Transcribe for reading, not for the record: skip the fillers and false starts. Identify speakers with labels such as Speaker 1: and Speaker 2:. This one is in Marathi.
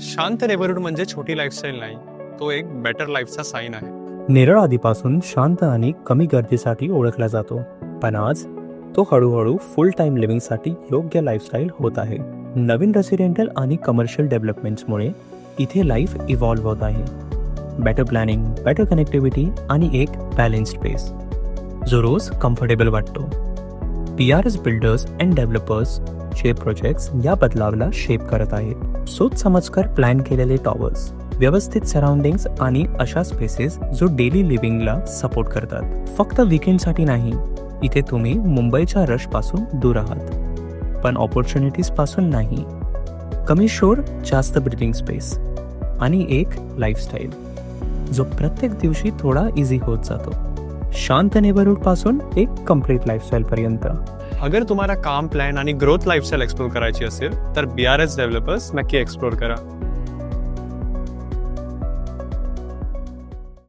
Speaker 1: शांत नेबरहूड म्हणजे छोटी लाईफस्टाईल नाही, तो एक बेटर लाईफचा साईन आहे.
Speaker 2: नेरळ आधीपासून शांत आणि कमी गर्दीसाठी ओळखला जातो, पण आज तो हळूहळू फुल टाइम लिव्हिंगसाठी योग्य लाईफस्टाईल होत आहे. नवीन रेसिडेंटल आणि कमर्शियल डेव्हलपमेंट्समुळे इथे लाईफ इव्हॉल्व्ह होत आहे. बेटर प्लॅनिंग, बेटर कनेक्टिव्हिटी आणि एक बॅलेन्स्ड स्पेस जो रोज कम्फर्टेबल वाटतो. PRS बिल्डर्स अँड डेव्हलपर्स चे प्रोजेक्ट्स या बदलावाला शेप करत आहेत. सोच समजकर प्लॅन केलेले टॉवर्स, व्यवस्थित सराउंडिंग्स आणि अशा स्पेसेस जो डेली लिव्हिंगला सपोर्ट करतात. फक्त वीकेंडसाठी नाही, इथे तुम्ही मुंबईच्या रशपासून दूर आहात, पण ऑपॉर्च्युनिटीजपासून नाही. कमी शोर, जास्त ब्रीथिंग स्पेस आणि एक लाईफस्टाईल जो प्रत्येक दिवशी थोडा इझी होत जातो. शांत नेबरहूड पासून एक कम्प्लीट लाईफस्टाईल पर्यंत.
Speaker 1: अगर तुम्हाला काम प्लॅन आणि ग्रोथ लाईफस्टाईल एक्सप्लोर करायची असेल तर BRS डेव्हलपर्स नक्की एक्सप्लोर करा.